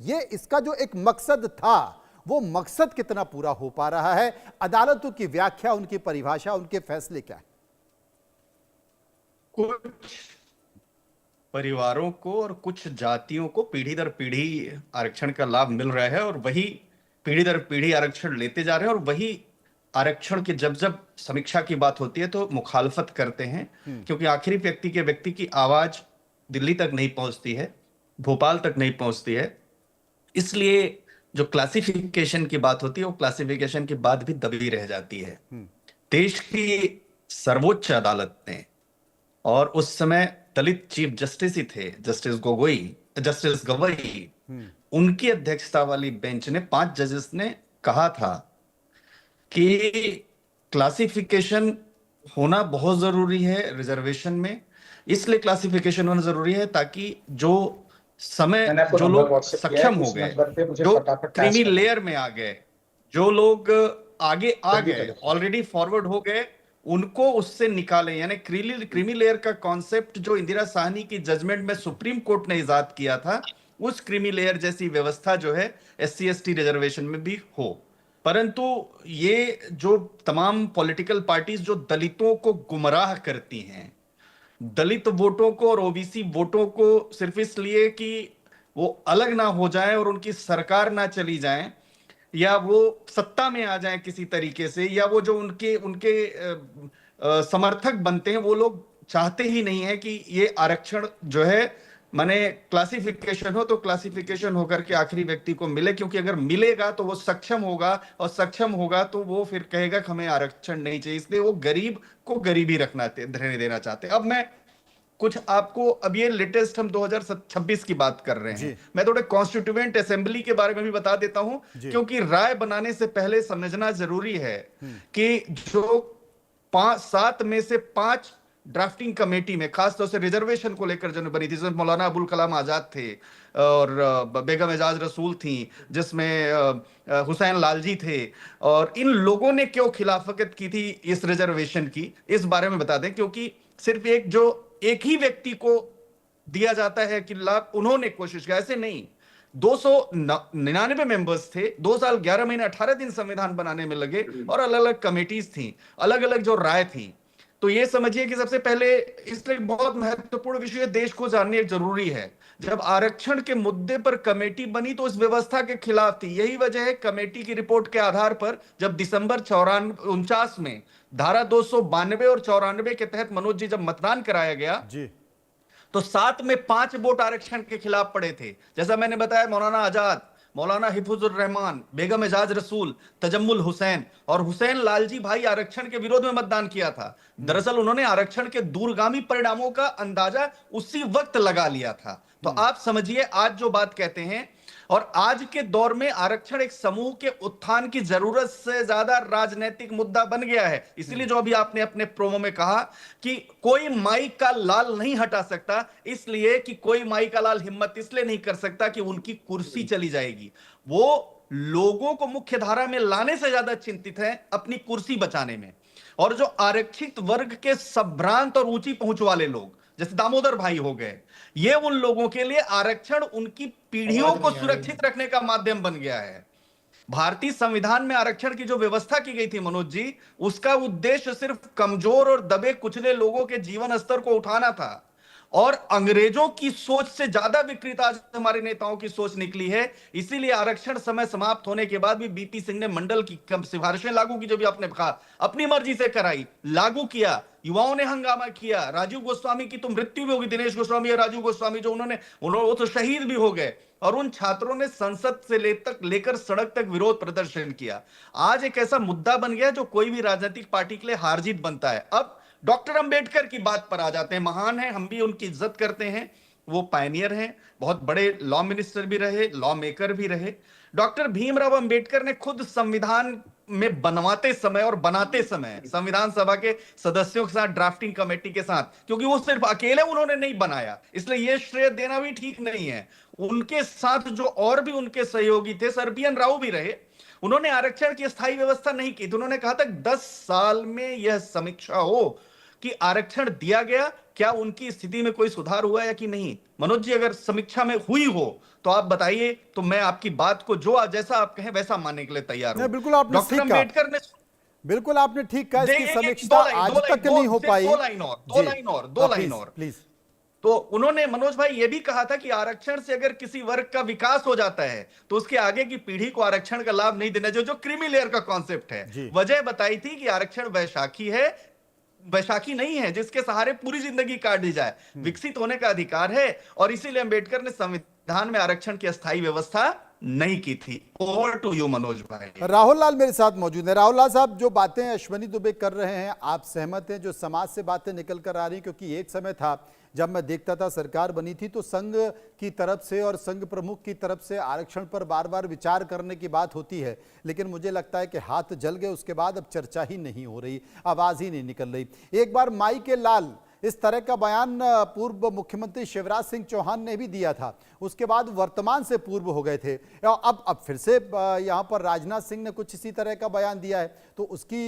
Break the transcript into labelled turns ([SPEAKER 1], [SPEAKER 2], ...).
[SPEAKER 1] ये इसका जो एक मकसद था, वो मकसद कितना पूरा हो पा रहा है? अदालतों की व्याख्या, उनकी परिभाषा, उनके फैसले क्या है?
[SPEAKER 2] कुछ परिवारों को और कुछ जातियों को पीढ़ी दर पीढ़ी आरक्षण का लाभ मिल रहा है और वही पीढ़ी दर पीढ़ी आरक्षण लेते जा रहे हैं और वही आरक्षण की जब जब समीक्षा की बात होती है तो मुखालफत करते हैं, क्योंकि आखिरी व्यक्ति की आवाज दिल्ली तक नहीं पहुंचती है, भोपाल तक नहीं पहुंचती है। इसलिए जो क्लासिफिकेशन की बात होती है वो क्लासिफिकेशन की बात भी दबी रह जाती है। देश की सर्वोच्च अदालत ने, और उस समय दलित चीफ जस्टिस ही थे, जस्टिस गवई, उनकी अध्यक्षता वाली बेंच ने 5 जजेस ने कहा था कि क्लासिफिकेशन होना बहुत जरूरी है रिजर्वेशन में। इसलिए क्लासिफिकेशन होना जरूरी है ताकि जो समय जो लोग सक्षम हो गए, जो क्रीमी लेयर में आ गए, जो लोग आगे आ गए, ऑलरेडी फॉरवर्ड हो गए, उनको उससे निकालें। यानी क्रीमी लेयर का कॉन्सेप्ट जो इंदिरा साहनी की जजमेंट में सुप्रीम कोर्ट ने इजाद किया था, उस क्रीमी लेयर जैसी व्यवस्था जो है SC ST रिजर्वेशन में भी हो। परंतु ये जो तमाम पॉलिटिकल पार्टीज जो दलितों को गुमराह करती हैं, दलित वोटों को और ओबीसी वोटों को सिर्फ इसलिए कि वो अलग ना हो जाए और उनकी सरकार ना चली जाए या वो सत्ता में आ जाए किसी तरीके से, या वो जो उनके उनके समर्थक बनते हैं वो लोग चाहते ही नहीं है कि ये आरक्षण जो है माने क्लासिफिकेशन हो तो क्लासिफिकेशन होकर के आखिरी व्यक्ति को मिले, क्योंकि अगर मिलेगा तो वो सक्षम होगा और सक्षम होगा तो वो फिर कहेगा कि हमें आरक्षण नहीं चाहिए। इसलिए वो गरीब को गरीबी रहने देना चाहते हैं। अब मैं कुछ आपको, अब ये लेटेस्ट हम 2026 की बात कर रहे हैं, मैं थोड़े कॉन्स्टिट्यूएंट असेंबली के बारे में भी बता देता हूं, क्योंकि राय बनाने से पहले समझना जरूरी है कि जो 7 में से 5 ड्राफ्टिंग कमेटी में खासतौर से रिजर्वेशन को लेकर जो बनी थी, जिसमें मौलाना अबुल कलाम आजाद थे और बेगम एजाज रसूल थी, जिसमें हुसैन लालजी थे, और इन लोगों ने क्यों खिलाफत की थी इस रिजर्वेशन की, इस बारे में बता दें। क्योंकि सिर्फ एक ही व्यक्ति को दिया जाता है कि लाभ, उन्होंने कोशिश की, ऐसे नहीं। 299 मेंबर्स थे, 2 साल 11 महीने 18 दिन संविधान बनाने में लगे, और अलग अलग कमेटीज थी, अलग अलग जो राय थी। तो ये समझिए कि सबसे पहले, इसलिए बहुत महत्वपूर्ण विषय देश को जानने जरूरी है, जब आरक्षण के मुद्दे पर कमेटी बनी तो इस व्यवस्था के खिलाफ थी। यही वजह है कमेटी की रिपोर्ट के आधार पर जब दिसंबर 49 में धारा 292 और 94 के तहत मनोज जी जब मतदान कराया गया तो 7 में 5 वोट आरक्षण के खिलाफ पड़े थे। जैसा मैंने बताया, मौलाना आजाद, मौलाना हिफुजुर रहमान, बेगम एजाज रसूल, तजम्मुल हुसैन और हुसैन लालजी भाई आरक्षण के विरोध में मतदान किया था। दरअसल उन्होंने आरक्षण के दूरगामी परिणामों का अंदाजा उसी वक्त लगा लिया था। तो आप समझिए आज जो बात कहते हैं, और आज के दौर में आरक्षण एक समूह के उत्थान की जरूरत से ज्यादा राजनीतिक मुद्दा बन गया है। इसीलिए जो अभी आपने अपने प्रोमो में कहा कि कोई माई का लाल नहीं हटा सकता, इसलिए कि कोई माई का लाल हिम्मत इसलिए नहीं कर सकता कि उनकी कुर्सी चली जाएगी। वो लोगों को मुख्य धारा में लाने से ज्यादा चिंतित है अपनी कुर्सी बचाने में। और जो आरक्षित वर्ग के संभ्रांत और ऊंची पहुंच वाले लोग जैसे दामोदर भाई हो गए, ये उन लोगों के लिए आरक्षण उनकी पीढ़ियों को सुरक्षित रखने का माध्यम बन गया है। भारतीय संविधान में आरक्षण की जो व्यवस्था की गई थी मनोज जी, उसका उद्देश्य सिर्फ कमजोर और दबे कुचले लोगों के जीवन स्तर को उठाना था। और अंग्रेजों की सोच से ज्यादा विकृत आज हमारे नेताओं की सोच निकली है। इसीलिए आरक्षण समय समाप्त होने के बाद भी बीपी सिंह ने मंडल की सिफारिशें लागू की, जो भी आपने कहा, अपनी मर्जी से कराई, लागू किया, युवाओं ने हंगामा किया। राजीव गोस्वामी की तो मृत्यु भी होगी, दिनेश गोस्वामी और राजीव गोस्वामी जो उन्होंने वो तो शहीद भी हो गए, और उन छात्रों ने संसद से लेकर सड़क तक विरोध प्रदर्शन किया। आज एक ऐसा मुद्दा बन गया जो कोई भी राजनीतिक पार्टी के लिए हार जीत बनता है। अब डॉक्टर अंबेडकर की बात पर आ जाते हैं। महान है, हम भी उनकी इज्जत करते हैं, वो पायनियर हैं, बहुत बड़े लॉ मिनिस्टर भी रहे, लॉ मेकर भी रहे। डॉक्टर भीमराव अंबेडकर ने खुद संविधान में बनवाते समय और बनाते समय संविधान सभा के सदस्यों के साथ, ड्राफ्टिंग कमेटी के साथ, क्योंकि वो सिर्फ अकेले उन्होंने नहीं बनाया, इसलिए ये श्रेय देना भी ठीक नहीं है, उनके साथ जो और भी उनके सहयोगी थे, सरबियन राव भी रहे, उन्होंने आरक्षण की स्थायी व्यवस्था नहीं की थी। उन्होंने कहा था 10 साल में यह समीक्षा हो कि आरक्षण दिया गया, क्या उनकी स्थिति में कोई सुधार हुआ या कि नहीं? मनोज जी, अगर समीक्षा में हुई हो तो आप बताइए, तो मैं आपकी बात को जो जैसा आप कहें वैसा मानने के लिए तैयार
[SPEAKER 1] नहीं,
[SPEAKER 2] हूं।
[SPEAKER 1] बिल्कुल आपने
[SPEAKER 2] डॉक्टर
[SPEAKER 1] ठीक कहा।
[SPEAKER 2] अंबेडकर ने
[SPEAKER 1] बिल्कुल आपने ठीक कहा, इसकी
[SPEAKER 2] एक
[SPEAKER 1] समीक्षा आज तक नहीं हो
[SPEAKER 2] सिर्फ
[SPEAKER 1] पाई।
[SPEAKER 2] दो लाइन और, दो
[SPEAKER 1] जी,
[SPEAKER 2] लाइन और, दो लाइन
[SPEAKER 1] प्लीज
[SPEAKER 2] और।
[SPEAKER 1] प्लीज।
[SPEAKER 2] तो उन्होंने मनोज भाई ये भी कहा था कि आरक्षण से अगर किसी वर्ग का विकास हो जाता है तो उसके आगे की पीढ़ी को आरक्षण का लाभ नहीं देना, जो क्रीमी लेयर का कॉन्सेप्ट है।
[SPEAKER 1] जी।
[SPEAKER 2] वजह बताई थी कि आरक्षण वैशाखी है, वैशाखी नहीं है जिसके सहारे पूरी जिंदगी काट दी जाए। विकसित होने का अधिकार है, और इसीलिए अंबेडकर ने संविधान में आरक्षण की अस्थायी व्यवस्था नहीं की थी। ओवर टू यू मनोज भाई।
[SPEAKER 1] राहुल लाल मेरे साथ मौजूद है। राहुल लाल साहब, जो बातें अश्वनी दुबे कर रहे हैं, आप सहमत हैं? जो समाज से बातें निकल कर आ रही हैं, क्योंकि एक समय था जब मैं देखता था सरकार बनी थी तो संघ की तरफ से और संघ प्रमुख की तरफ से आरक्षण पर बार बार विचार करने की बात होती है, लेकिन मुझे लगता है कि हाथ जल गए उसके बाद अब चर्चा ही नहीं हो रही, आवाज ही नहीं निकल रही। एक बार माई के लाल इस तरह का बयान पूर्व मुख्यमंत्री शिवराज सिंह चौहान ने भी दिया था, उसके बाद वर्तमान से पूर्व हो गए थे। अब फिर से यहाँ पर राजनाथ सिंह ने कुछ इसी तरह का बयान दिया है, तो उसकी